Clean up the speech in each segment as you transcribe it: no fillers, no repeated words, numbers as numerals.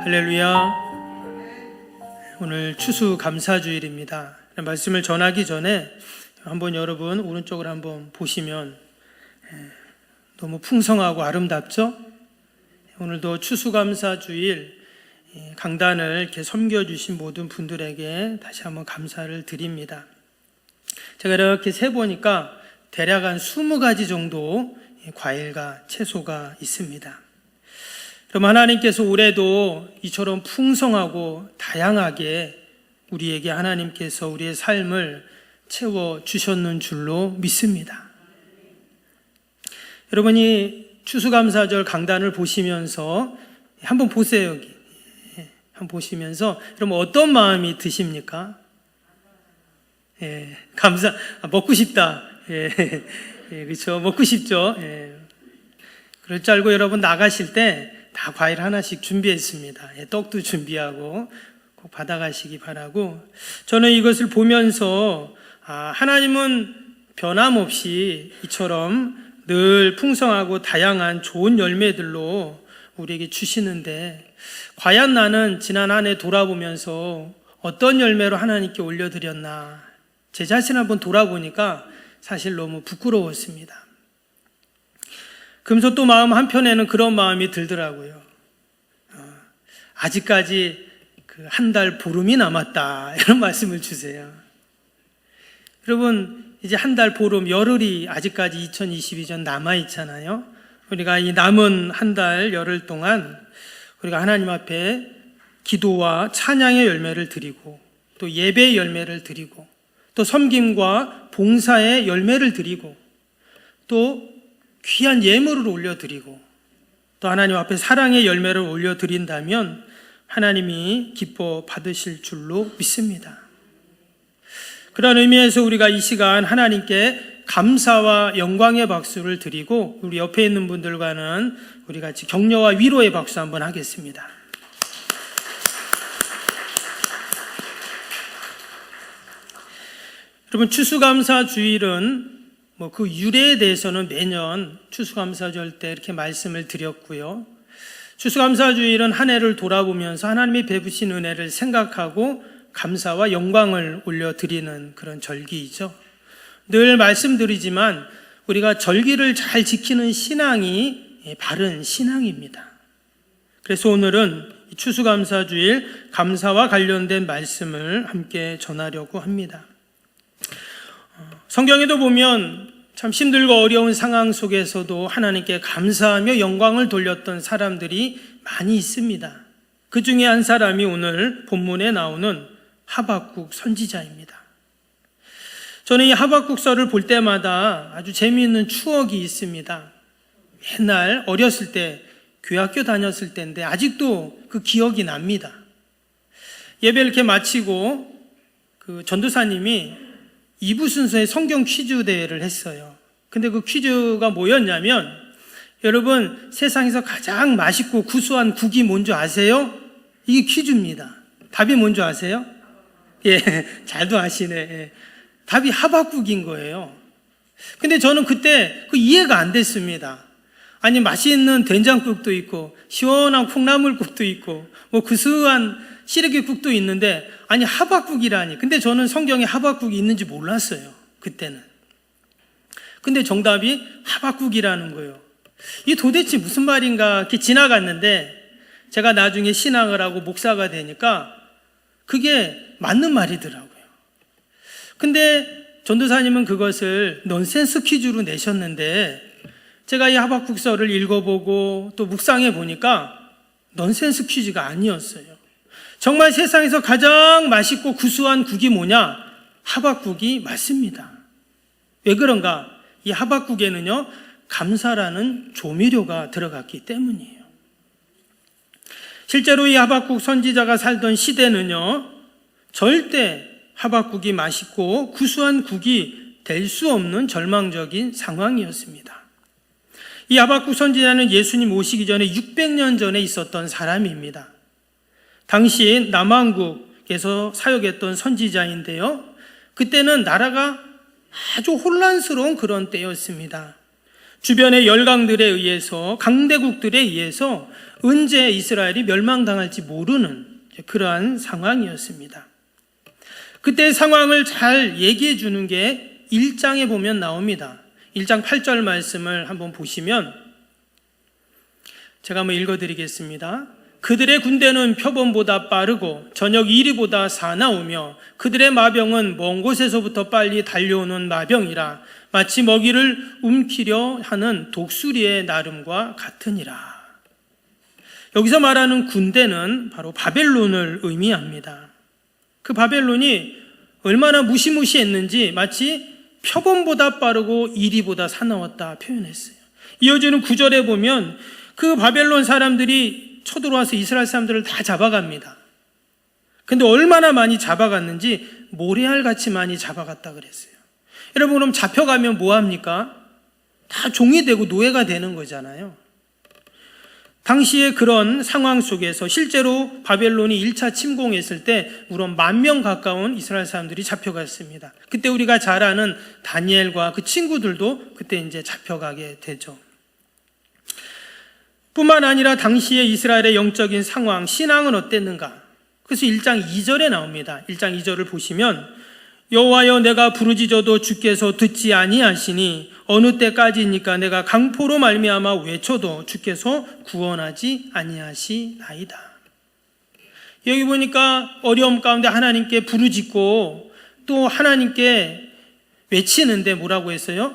할렐루야. 오늘 추수감사주일입니다. 말씀을 전하기 전에 한번 여러분 오른쪽을 한번 보시면 너무 풍성하고 아름답죠? 오늘도 추수감사주일 강단을 이렇게 섬겨주신 모든 분들에게 다시 한번 감사를 드립니다. 제가 이렇게 세보니까 대략 한 20가지 정도 과일과 채소가 있습니다. 그럼 하나님께서 올해도 이처럼 풍성하고 다양하게 우리에게 하나님께서 우리의 삶을 채워주셨는 줄로 믿습니다. 여러분이 추수감사절 강단을 보시면서 한번 보세요. 여기 한번 보시면서 여러분 어떤 마음이 드십니까? 먹고 싶다. 그렇죠. 먹고 싶죠. 그럴 줄 알고 여러분 나가실 때 다 과일 하나씩 준비했습니다. 떡도 준비하고 꼭 받아가시기 바라고, 저는 이것을 보면서 하나님은 변함없이 이처럼 늘 풍성하고 다양한 좋은 열매들로 우리에게 주시는데, 과연 나는 지난 한 해 돌아보면서 어떤 열매로 하나님께 올려드렸나, 제 자신 한번 돌아보니까 사실 너무 부끄러웠습니다. 그러면서 또 마음 한편에는 그런 마음이 들더라고요. 아직까지 한 달 보름이 남았다, 이런 말씀을 주세요. 여러분, 이제 한 달 보름, 열흘이 아직까지 2022년 남아있잖아요. 우리가 이 남은 한 달 열흘 동안 우리가 하나님 앞에 기도와 찬양의 열매를 드리고, 또 예배의 열매를 드리고, 또 섬김과 봉사의 열매를 드리고, 또 귀한 예물을 올려드리고, 또 하나님 앞에 사랑의 열매를 올려드린다면 하나님이 기뻐 받으실 줄로 믿습니다. 그런 의미에서 우리가 이 시간 하나님께 감사와 영광의 박수를 드리고, 우리 옆에 있는 분들과는 우리 같이 격려와 위로의 박수 한번 하겠습니다. 여러분, 추수감사 주일은 그 유래에 대해서는 매년 추수감사절 때 이렇게 말씀을 드렸고요. 추수감사주일은 한 해를 돌아보면서 하나님이 베푸신 은혜를 생각하고 감사와 영광을 올려드리는 그런 절기이죠. 늘 말씀드리지만 우리가 절기를 잘 지키는 신앙이 바른 신앙입니다. 그래서 오늘은 추수감사주일 감사와 관련된 말씀을 함께 전하려고 합니다. 성경에도 보면 참 힘들고 어려운 상황 속에서도 하나님께 감사하며 영광을 돌렸던 사람들이 많이 있습니다. 그 중에 한 사람이 오늘 본문에 나오는 하박국 선지자입니다. 저는 이 하박국서를 볼 때마다 아주 재미있는 추억이 있습니다. 옛날 어렸을 때 교회학교 다녔을 때인데 아직도 그 기억이 납니다. 예배를 이렇게 마치고 그 전도사님이 2부 순서의 성경 퀴즈 대회를 했어요. 근데 그 퀴즈가 뭐였냐면, 여러분 세상에서 가장 맛있고 구수한 국이 뭔지 아세요? 이게 퀴즈입니다. 답이 뭔지 아세요? 잘도 아시네. 답이 하박국인 거예요. 근데 저는 그때 이해가 안 됐습니다. 아니, 맛있는 된장국도 있고 시원한 콩나물국도 있고 구수한 시래기국도 있는데, 아니 하박국이라니. 근데 저는 성경에 하박국이 있는지 몰랐어요, 그때는. 근데 정답이 하박국이라는 거예요. 이게 도대체 무슨 말인가 이렇게 지나갔는데, 제가 나중에 신앙을 하고 목사가 되니까 그게 맞는 말이더라고요. 근데 전도사님은 그것을 넌센스 퀴즈로 내셨는데, 제가 이 하박국서를 읽어보고 또 묵상해 보니까 넌센스 퀴즈가 아니었어요. 정말 세상에서 가장 맛있고 구수한 국이 뭐냐? 하박국이 맞습니다. 왜 그런가? 이 하박국에는요, 감사라는 조미료가 들어갔기 때문이에요. 실제로 이 하박국 선지자가 살던 시대는요, 절대 하박국이 맛있고 구수한 국이 될 수 없는 절망적인 상황이었습니다. 이 하박국 선지자는 예수님 오시기 전에 600년 전에 있었던 사람입니다. 당시 남왕국에서 사역했던 선지자인데요, 그때는 나라가 아주 혼란스러운 그런 때였습니다. 주변의 열강들에 의해서, 강대국들에 의해서 언제 이스라엘이 멸망당할지 모르는 그러한 상황이었습니다. 그때 상황을 잘 얘기해 주는 게 1장에 보면 나옵니다. 1장 8절 말씀을 한번 보시면 제가 한번 읽어드리겠습니다. 그들의 군대는 표범보다 빠르고 저녁 이리보다 사나우며 그들의 마병은 먼 곳에서부터 빨리 달려오는 마병이라 마치 먹이를 움키려 하는 독수리의 나름과 같으니라. 여기서 말하는 군대는 바로 바벨론을 의미합니다. 그 바벨론이 얼마나 무시무시했는지 마치 표범보다 빠르고 이리보다 사나웠다 표현했어요. 이어지는 9절에 보면 그 바벨론 사람들이 쳐들어와서 이스라엘 사람들을 다 잡아갑니다. 근데 얼마나 많이 잡아갔는지 모래알같이 많이 잡아갔다 그랬어요. 여러분, 그럼 잡혀가면 뭐합니까? 다 종이 되고 노예가 되는 거잖아요. 당시에 그런 상황 속에서 실제로 바벨론이 1차 침공했을 때 우선 10,000명 가까운 이스라엘 사람들이 잡혀갔습니다. 그때 우리가 잘 아는 다니엘과 그 친구들도 그때 이제 잡혀가게 되죠. 뿐만 아니라 당시에 이스라엘의 영적인 상황, 신앙은 어땠는가? 그래서 1장 2절에 나옵니다. 1장 2절을 보시면 여호와여 내가 부르짖어도 주께서 듣지 아니하시니 어느 때까지니까 내가 강포로 말미암아 외쳐도 주께서 구원하지 아니하시나이다. 여기 보니까 어려움 가운데 하나님께 부르짖고 또 하나님께 외치는데 뭐라고 했어요?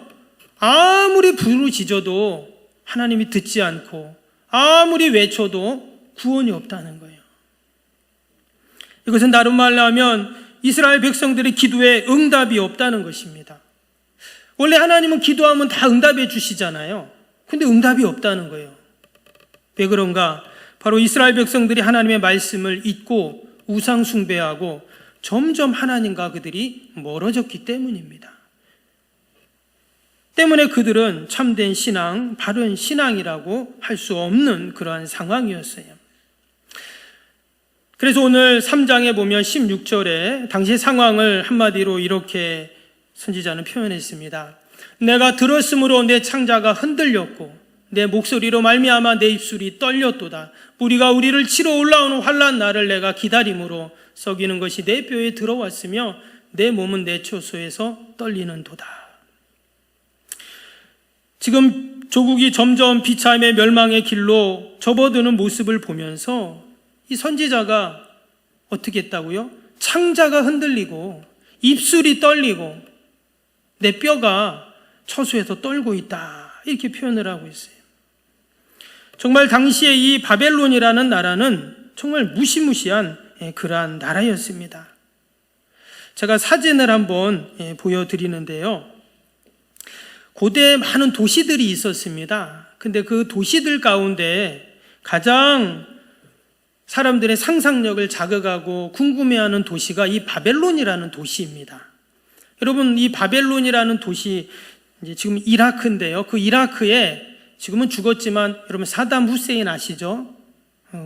아무리 부르짖어도 하나님이 듣지 않고 아무리 외쳐도 구원이 없다는 거예요. 이것은 다른 말로 하면 이스라엘 백성들의 기도에 응답이 없다는 것입니다. 원래 하나님은 기도하면 다 응답해 주시잖아요. 근데 응답이 없다는 거예요. 왜 그런가? 바로 이스라엘 백성들이 하나님의 말씀을 잊고 우상 숭배하고 점점 하나님과 그들이 멀어졌기 때문입니다. 때문에 그들은 참된 신앙, 바른 신앙이라고 할 수 없는 그러한 상황이었어요. 그래서 오늘 3장에 보면 16절에 당시 상황을 한마디로 이렇게 선지자는 표현했습니다. 내가 들었으므로 내 창자가 흔들렸고 내 목소리로 말미암아 내 입술이 떨렸도다. 무리가 우리를 치러 올라오는 환난 날을 내가 기다림으로 썩이는 것이 내 뼈에 들어왔으며 내 몸은 내 초소에서 떨리는도다. 지금 조국이 점점 비참의 멸망의 길로 접어드는 모습을 보면서 이 선지자가 어떻게 했다고요? 창자가 흔들리고 입술이 떨리고 내 뼈가 처소에서 떨고 있다, 이렇게 표현을 하고 있어요. 정말 당시에 이 바벨론이라는 나라는 정말 무시무시한 그러한 나라였습니다. 제가 사진을 한번 보여드리는데요. 고대에 많은 도시들이 있었습니다. 근데 그 도시들 가운데 가장 사람들의 상상력을 자극하고 궁금해하는 도시가 이 바벨론이라는 도시입니다. 여러분, 이 바벨론이라는 도시, 이제 지금 이라크인데요. 그 이라크에 지금은 죽었지만 여러분 사담 후세인 아시죠?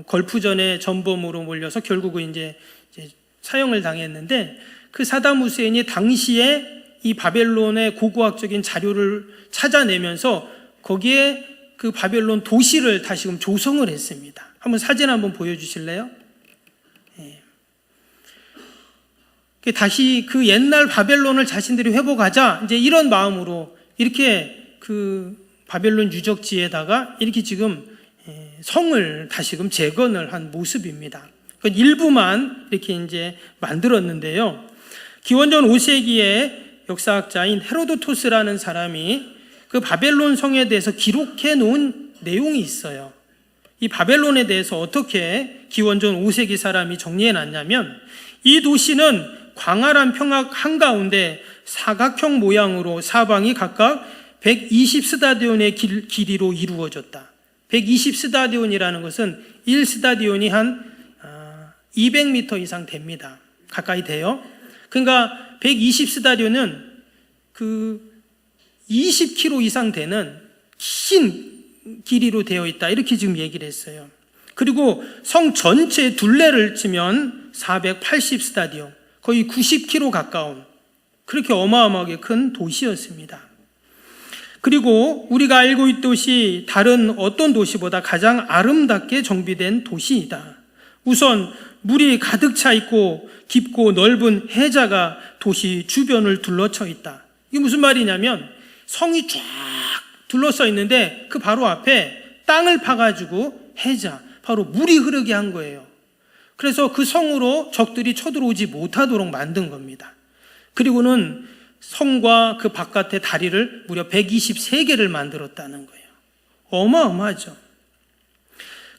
걸프전에 전범으로 몰려서 결국은 이제 사형을 당했는데 그 사담 후세인이 당시에 이 바벨론의 고고학적인 자료를 찾아내면서 거기에 그 바벨론 도시를 다시금 조성을 했습니다. 한번 사진 한번 보여주실래요? 다시 그 옛날 바벨론을 자신들이 회복하자, 이제 이런 마음으로 이렇게 그 바벨론 유적지에다가 이렇게 지금 성을 다시금 재건을 한 모습입니다. 일부만 이렇게 이제 만들었는데요. 기원전 5세기에 역사학자인 헤로도토스라는 사람이 그 바벨론 성에 대해서 기록해 놓은 내용이 있어요. 이 바벨론에 대해서 어떻게 기원전 5세기 사람이 정리해 놨냐면, 이 도시는 광활한 평악 한가운데 사각형 모양으로 사방이 각각 120스타디온의 길이로 이루어졌다. 120스타디온이라는 것은 1스타디온이 한 200m 이상 됩니다. 가까이 돼요. 그러니까 120스타디온은 그 20km 이상 되는 긴 길이로 되어 있다, 이렇게 지금 얘기를 했어요. 그리고 성 전체 둘레를 치면 480스타디온, 거의 90km 가까운 그렇게 어마어마하게 큰 도시였습니다. 그리고 우리가 알고 있듯이 다른 어떤 도시보다 가장 아름답게 정비된 도시이다. 우선 물이 가득 차 있고 깊고 넓은 해자가 도시 주변을 둘러쳐 있다. 이게 무슨 말이냐면 성이 쫙 둘러서 있는데 그 바로 앞에 땅을 파가지고 해자, 바로 물이 흐르게 한 거예요. 그래서 그 성으로 적들이 쳐들어오지 못하도록 만든 겁니다. 그리고는 성과 그 바깥의 다리를 무려 123개를 만들었다는 거예요. 어마어마하죠.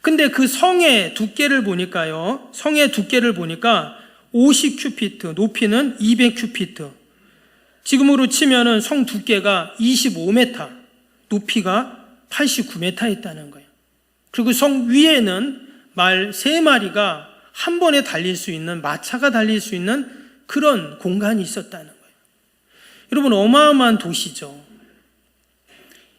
근데 그 성의 두께를 보니까요, 성의 두께를 보니까 50큐피트, 높이는 200큐피트. 지금으로 치면은 성 두께가 25m, 높이가 89m 있다는 거예요. 그리고 성 위에는 말 3마리가 한 번에 달릴 수 있는, 마차가 달릴 수 있는 그런 공간이 있었다는 거예요. 여러분, 어마어마한 도시죠.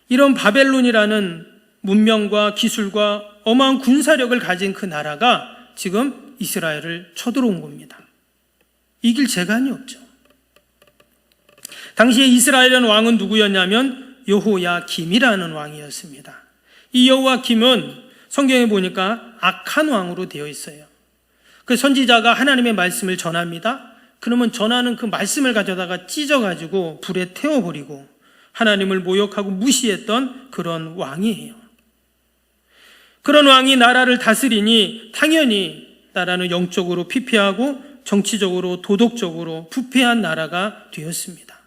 이런 바벨론이라는 문명과 기술과 어마어마한 군사력을 가진 그 나라가 지금 이스라엘을 쳐들어온 겁니다. 이길 재간이 없죠. 당시에 이스라엘의 왕은 누구였냐면 여호야김이라는 왕이었습니다. 이 여호야김은 성경에 보니까 악한 왕으로 되어 있어요. 그 선지자가 하나님의 말씀을 전합니다. 그러면 전하는 그 말씀을 가져다가 찢어가지고 불에 태워버리고 하나님을 모욕하고 무시했던 그런 왕이에요. 그런 왕이 나라를 다스리니 당연히 나라는 영적으로 피폐하고 정치적으로 도덕적으로 부패한 나라가 되었습니다.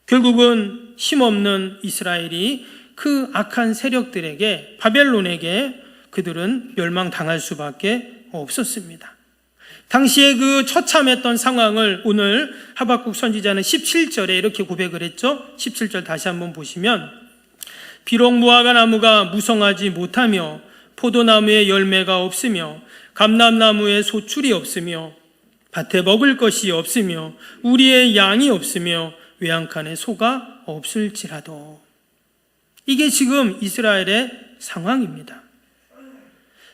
결국은 힘없는 이스라엘이 그 악한 세력들에게, 바벨론에게 그들은 멸망당할 수밖에 없었습니다. 당시에 그 처참했던 상황을 오늘 하박국 선지자는 17절에 이렇게 고백을 했죠. 17절 다시 한번 보시면, 비록 무화과 나무가 무성하지 못하며 포도나무에 열매가 없으며 감람나무에 소출이 없으며 밭에 먹을 것이 없으며 우리의 양이 없으며 외양간에 소가 없을지라도. 이게 지금 이스라엘의 상황입니다.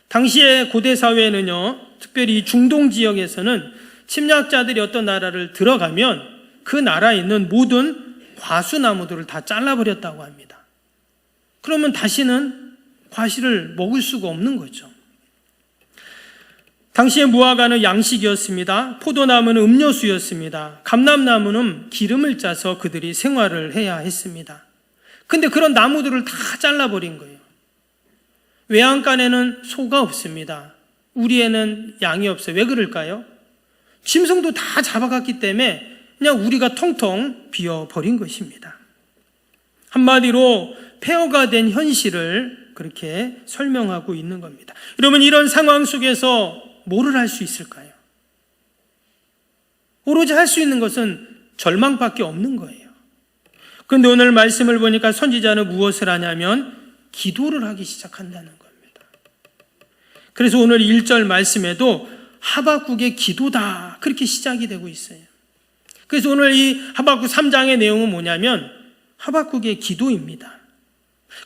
당시의 고대 사회에는요, 특별히 중동 지역에서는 침략자들이 어떤 나라를 들어가면 그 나라에 있는 모든 과수나무들을 다 잘라버렸다고 합니다. 그러면 다시는 과실을 먹을 수가 없는 거죠. 당시의 무화과는 양식이었습니다. 포도나무는 음료수였습니다. 감람나무는 기름을 짜서 그들이 생활을 해야 했습니다. 근데 그런 나무들을 다 잘라버린 거예요. 외양간에는 소가 없습니다. 우리에는 양이 없어요. 왜 그럴까요? 짐승도 다 잡아갔기 때문에 그냥 우리가 텅텅 비어버린 것입니다. 한마디로 폐허가 된 현실을 그렇게 설명하고 있는 겁니다. 여러분, 이런 상황 속에서 뭐를 할 수 있을까요? 오로지 할 수 있는 것은 절망밖에 없는 거예요. 그런데 오늘 말씀을 보니까 선지자는 무엇을 하냐면 기도를 하기 시작한다는 겁니다. 그래서 오늘 1절 말씀에도 하박국의 기도다, 그렇게 시작이 되고 있어요. 그래서 오늘 이 하박국 3장의 내용은 뭐냐면 하박국의 기도입니다.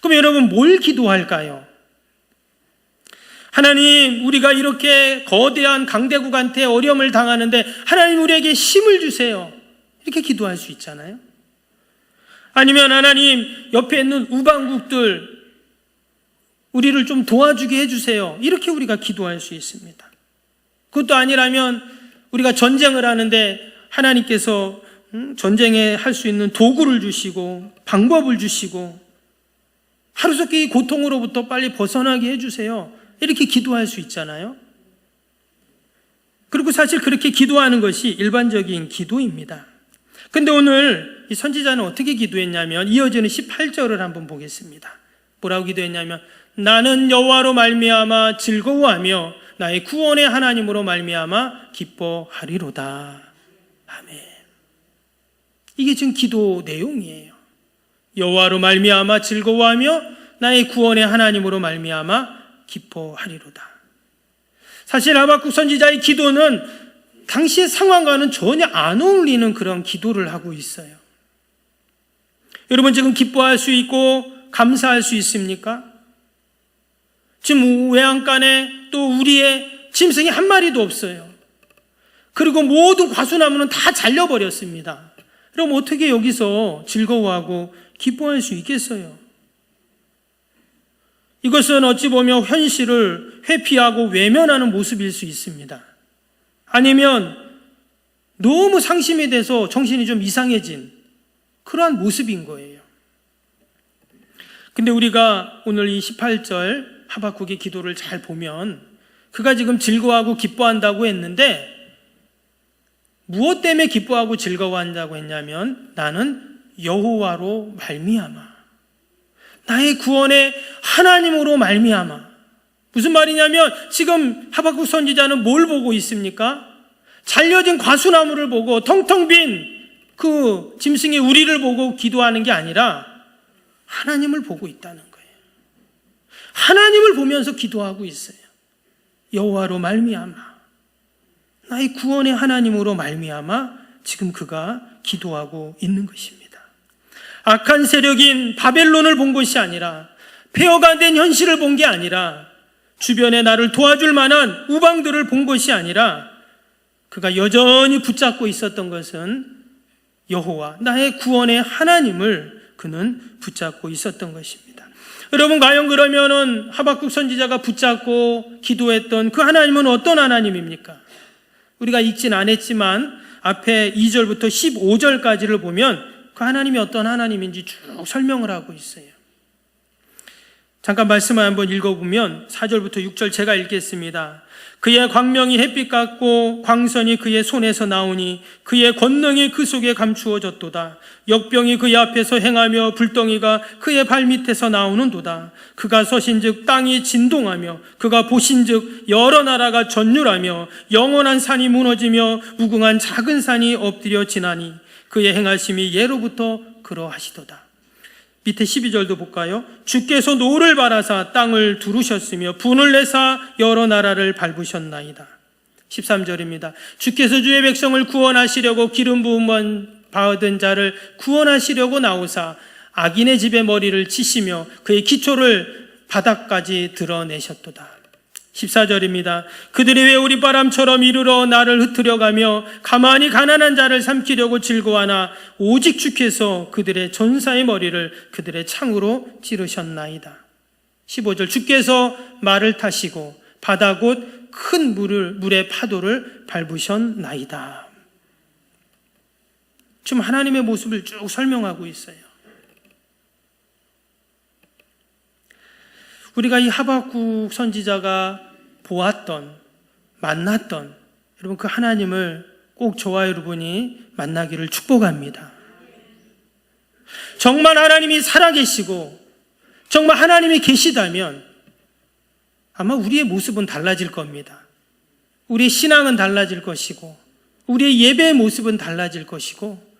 그럼 여러분, 뭘 기도할까요? 하나님, 우리가 이렇게 거대한 강대국한테 어려움을 당하는데 하나님 우리에게 힘을 주세요, 이렇게 기도할 수 있잖아요. 아니면 하나님, 옆에 있는 우방국들 우리를 좀 도와주게 해주세요, 이렇게 우리가 기도할 수 있습니다. 그것도 아니라면 우리가 전쟁을 하는데 하나님께서 전쟁에 할 수 있는 도구를 주시고 방법을 주시고 하루속히 이 고통으로부터 빨리 벗어나게 해주세요, 이렇게 기도할 수 있잖아요. 그리고 사실 그렇게 기도하는 것이 일반적인 기도입니다. 근데 오늘 이 선지자는 어떻게 기도했냐면 이어지는 18절을 한번 보겠습니다. 뭐라고 기도했냐면 나는 여호와로 말미암아 즐거워하며 나의 구원의 하나님으로 말미암아 기뻐하리로다. 아멘. 이게 지금 기도 내용이에요. 여호와로 말미암아 즐거워하며 나의 구원의 하나님으로 말미암아 기뻐하리로다. 사실 하박국 선지자의 기도는 당시의 상황과는 전혀 안 어울리는 그런 기도를 하고 있어요. 여러분, 지금 기뻐할 수 있고 감사할 수 있습니까? 지금 외양간에 또 우리의 짐승이 한 마리도 없어요. 그리고 모든 과수나무는 다 잘려버렸습니다. 그럼 어떻게 여기서 즐거워하고 기뻐할 수 있겠어요? 이것은 어찌 보면 현실을 회피하고 외면하는 모습일 수 있습니다. 아니면 너무 상심이 돼서 정신이 좀 이상해진 그러한 모습인 거예요. 근데 우리가 오늘 이 18절 하박국의 기도를 잘 보면 그가 지금 즐거워하고 기뻐한다고 했는데 무엇 때문에 기뻐하고 즐거워한다고 했냐면 나는 여호와로 말미암아, 나의 구원의 하나님으로 말미암아. 무슨 말이냐면 지금 하박국 선지자는 뭘 보고 있습니까? 잘려진 과수나무를 보고 텅텅 빈 그 짐승의 우리를 보고 기도하는 게 아니라 하나님을 보고 있다는 거예요. 하나님을 보면서 기도하고 있어요. 여호와로 말미암아, 나의 구원의 하나님으로 말미암아 지금 그가 기도하고 있는 것입니다. 악한 세력인 바벨론을 본 것이 아니라, 폐허가 된 현실을 본 게 아니라, 주변에 나를 도와줄 만한 우방들을 본 것이 아니라 그가 여전히 붙잡고 있었던 것은 여호와, 나의 구원의 하나님을 그는 붙잡고 있었던 것입니다. 여러분, 과연 그러면은 하박국 선지자가 붙잡고 기도했던 그 하나님은 어떤 하나님입니까? 우리가 읽진 않았지만 앞에 2절부터 15절까지를 보면 그 하나님이 어떤 하나님인지 쭉 설명을 하고 있어요. 잠깐 말씀을 한번 읽어보면 4절부터 6절 제가 읽겠습니다. 그의 광명이 햇빛 같고 광선이 그의 손에서 나오니 그의 권능이 그 속에 감추어졌도다. 역병이 그의 앞에서 행하며 불덩이가 그의 발밑에서 나오는도다. 그가 서신즉 땅이 진동하며 그가 보신즉 여러 나라가 전율하며 영원한 산이 무너지며 무궁한 작은 산이 엎드려 지나니 그의 행하심이 예로부터 그러하시도다. 밑에 12절도 볼까요? 주께서 노를 바라사 땅을 두르셨으며 분을 내사 여러 나라를 밟으셨나이다. 13절입니다. 주께서 주의 백성을 구원하시려고 기름 부음 받은 자를 구원하시려고 나오사 악인의 집에 머리를 치시며 그의 기초를 바닥까지 드러내셨도다. 14절입니다. 그들이 외우리 바람처럼 이르러 나를 흩으려가며 가만히 가난한 자를 삼키려고 즐거워하나 오직 주께서 그들의 전사의 머리를 그들의 창으로 찌르셨나이다. 15절. 주께서 말을 타시고 바다 곧 큰 물의 파도를 밟으셨나이다. 지금 하나님의 모습을 쭉 설명하고 있어요. 우리가 이 하박국 선지자가 보았던, 만났던 여러분 그 하나님을 꼭 저와 여러분이 만나기를 축복합니다. 정말 하나님이 살아계시고 정말 하나님이 계시다면 아마 우리의 모습은 달라질 겁니다. 우리의 신앙은 달라질 것이고 우리의 예배의 모습은 달라질 것이고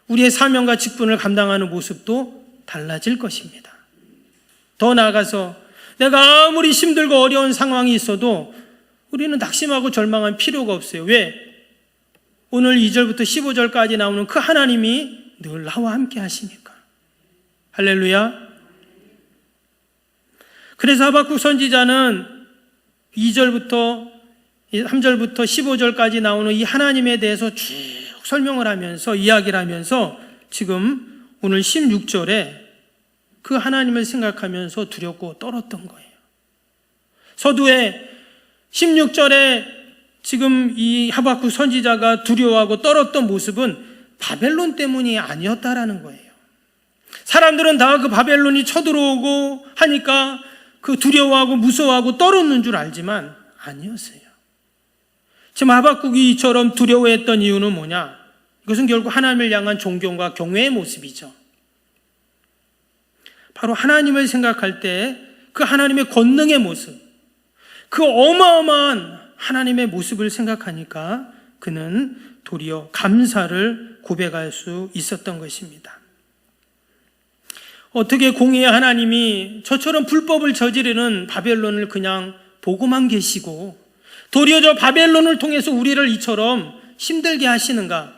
우리의 사명과 직분을 감당하는 모습도 달라질 것입니다. 더 나아가서 내가 아무리 힘들고 어려운 상황이 있어도 우리는 낙심하고 절망할 필요가 없어요. 왜? 오늘 2절부터 15절까지 나오는 그 하나님이 늘 나와 함께 하시니까. 할렐루야. 그래서 하박국 선지자는 2절부터 3절부터 15절까지 나오는 이 하나님에 대해서 쭉 설명을 하면서 이야기를 하면서 지금 오늘 16절에 그 하나님을 생각하면서 두렵고 떨었던 거예요. 서두에 16절에 지금 이 하박국 선지자가 두려워하고 떨었던 모습은 바벨론 때문이 아니었다라는 거예요. 사람들은 다 그 바벨론이 쳐들어오고 하니까 그 두려워하고 무서워하고 떨었는 줄 알지만 아니었어요. 지금 하박국이 이처럼 두려워했던 이유는 뭐냐? 이것은 결국 하나님을 향한 존경과 경외의 모습이죠. 바로 하나님을 생각할 때 그 하나님의 권능의 모습, 그 어마어마한 하나님의 모습을 생각하니까 그는 도리어 감사를 고백할 수 있었던 것입니다. 어떻게 공의의 하나님이 저처럼 불법을 저지르는 바벨론을 그냥 보고만 계시고 도리어 저 바벨론을 통해서 우리를 이처럼 힘들게 하시는가?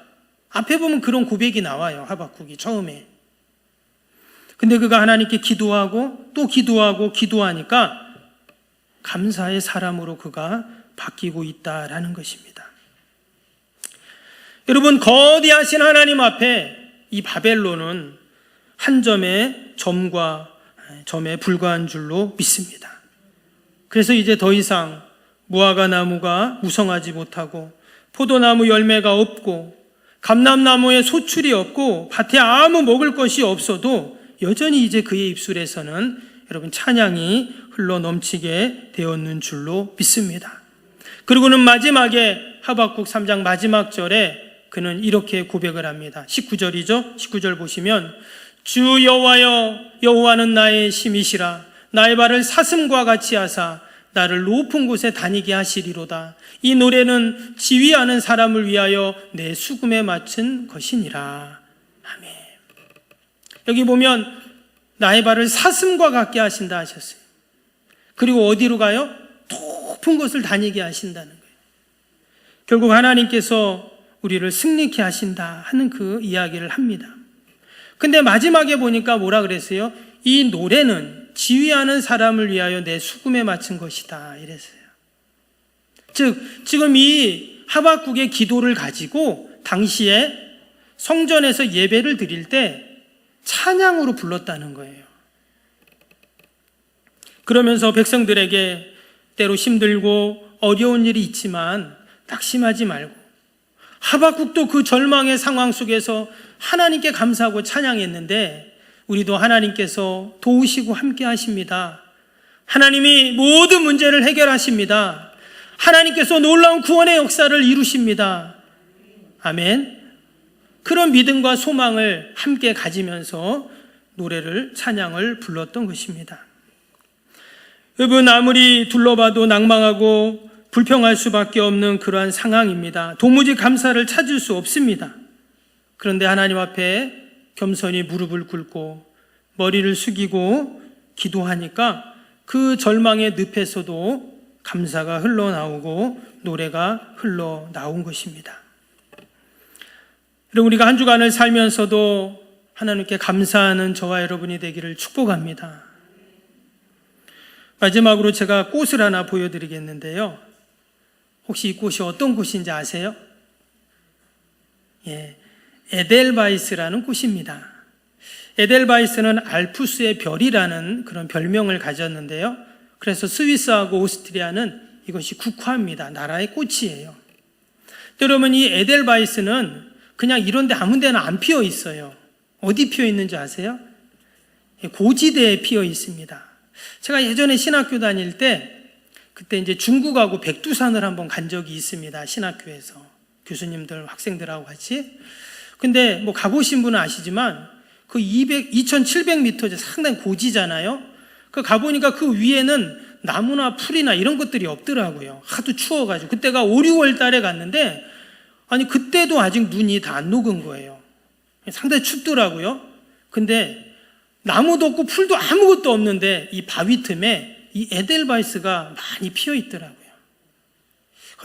앞에 보면 그런 고백이 나와요. 하박국이 처음에. 근데 그가 하나님께 기도하고 또 기도하고 기도하니까 감사의 사람으로 그가 바뀌고 있다라는 것입니다. 여러분, 거대하신 하나님 앞에 이 바벨론은 한 점의 점에 불과한 줄로 믿습니다. 그래서 이제 더 이상 무화과 나무가 무성하지 못하고 포도나무 열매가 없고 감람나무에 소출이 없고 밭에 아무 먹을 것이 없어도 여전히 이제 그의 입술에서는 여러분 찬양이 흘러 넘치게 되었는 줄로 믿습니다. 그리고는 마지막에 하박국 3장 마지막 절에 그는 이렇게 고백을 합니다. 19절이죠. 19절 보시면 주 여호와여, 여호와는 나의 힘이시라. 나의 발을 사슴과 같이 하사 나를 높은 곳에 다니게 하시리로다. 이 노래는 지휘하는 사람을 위하여 내 수금에 맞춘 것이니라. 아멘. 여기 보면 나의 발을 사슴과 같게 하신다 하셨어요. 그리고 어디로 가요? 높은 곳을 다니게 하신다는 거예요. 결국 하나님께서 우리를 승리케 하신다 하는 그 이야기를 합니다. 근데 마지막에 보니까 뭐라 그랬어요? 이 노래는 지휘하는 사람을 위하여 내 수금에 맞춘 것이다 이랬어요. 즉 지금 이 하박국의 기도를 가지고 당시에 성전에서 예배를 드릴 때 찬양으로 불렀다는 거예요. 그러면서 백성들에게 때로 힘들고 어려운 일이 있지만 낙심하지 말고, 하박국도 그 절망의 상황 속에서 하나님께 감사하고 찬양했는데 우리도 하나님께서 도우시고 함께 하십니다. 하나님이 모든 문제를 해결하십니다. 하나님께서 놀라운 구원의 역사를 이루십니다. 아멘. 그런 믿음과 소망을 함께 가지면서 노래를, 찬양을 불렀던 것입니다. 여러분, 아무리 둘러봐도 낭망하고 불평할 수밖에 없는 그러한 상황입니다. 도무지 감사를 찾을 수 없습니다. 그런데 하나님 앞에 겸손히 무릎을 꿇고 머리를 숙이고 기도하니까 그 절망의 늪에서도 감사가 흘러나오고 노래가 흘러나온 것입니다. 여러분, 우리가 한 주간을 살면서도 하나님께 감사하는 저와 여러분이 되기를 축복합니다. 마지막으로 제가 꽃을 하나 보여드리겠는데요. 혹시 이 꽃이 어떤 꽃인지 아세요? 예, 에델바이스라는 꽃입니다. 에델바이스는 알프스의 별이라는 그런 별명을 가졌는데요. 그래서 스위스하고 오스트리아는 이것이 국화입니다. 나라의 꽃이에요. 여러분, 이 에델바이스는 그냥 이런 데 아무 데나 안 피어 있어요. 어디 피어 있는지 아세요? 고지대에 피어 있습니다. 제가 예전에 신학교 다닐 때 그때 이제 중국하고 백두산을 한번 간 적이 있습니다. 신학교에서 교수님들, 학생들하고 같이. 근데 뭐 가보신 분은 아시지만 그 2700m 상당히 고지잖아요. 그 가보니까 그 위에는 나무나 풀이나 이런 것들이 없더라고요. 하도 추워가지고. 그때가 5, 6월 달에 갔는데 아니 그때도 아직 눈이 다 안 녹은 거예요. 상당히 춥더라고요. 근데 나무도 없고 풀도 아무것도 없는데 이 바위 틈에 이 에델바이스가 많이 피어 있더라고요.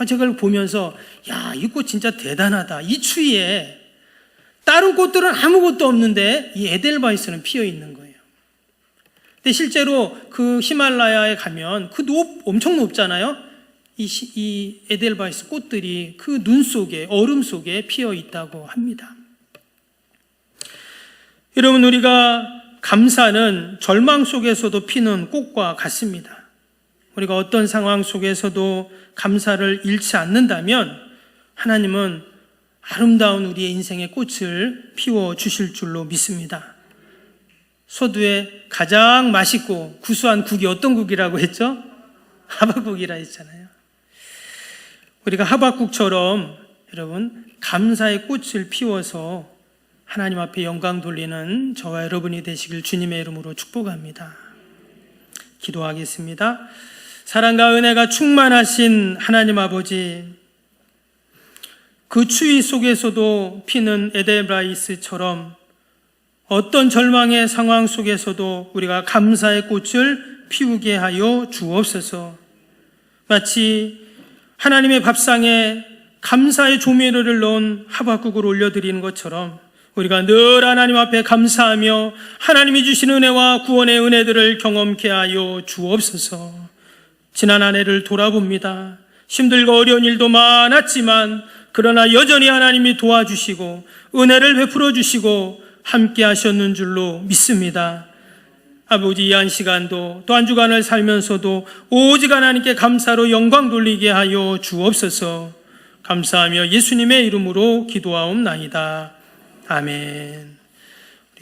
제가 그걸 보면서 야, 이 꽃 진짜 대단하다. 이 추위에 다른 꽃들은 아무것도 없는데 이 에델바이스는 피어 있는 거예요. 근데 실제로 그 히말라야에 가면 그 엄청 높잖아요. 이 에델바이스 꽃들이 그 눈 속에, 얼음 속에 피어 있다고 합니다. 여러분, 우리가 감사는 절망 속에서도 피는 꽃과 같습니다. 우리가 어떤 상황 속에서도 감사를 잃지 않는다면 하나님은 아름다운 우리의 인생의 꽃을 피워주실 줄로 믿습니다. 서두에 가장 맛있고 구수한 국이 어떤 국이라고 했죠? 하박국이라 했잖아요. 우리가 하박국처럼 여러분 감사의 꽃을 피워서 하나님 앞에 영광 돌리는 저와 여러분이 되시길 주님의 이름으로 축복합니다. 기도하겠습니다. 사랑과 은혜가 충만하신 하나님 아버지, 그 추위 속에서도 피는 에델바이스처럼 어떤 절망의 상황 속에서도 우리가 감사의 꽃을 피우게 하여 주옵소서. 마치 하나님의 밥상에 감사의 조미료를 넣은 하박국을 올려드리는 것처럼 우리가 늘 하나님 앞에 감사하며 하나님이 주신 은혜와 구원의 은혜들을 경험케 하여 주옵소서. 지난 한 해를 돌아봅니다. 힘들고 어려운 일도 많았지만 그러나 여전히 하나님이 도와주시고 은혜를 베풀어 주시고 함께 하셨는 줄로 믿습니다. 아버지, 이 한 시간도 또 한 주간을 살면서도 오직 하나님께 감사로 영광 돌리게 하여 주옵소서. 감사하며 예수님의 이름으로 기도하옵나이다. 아멘.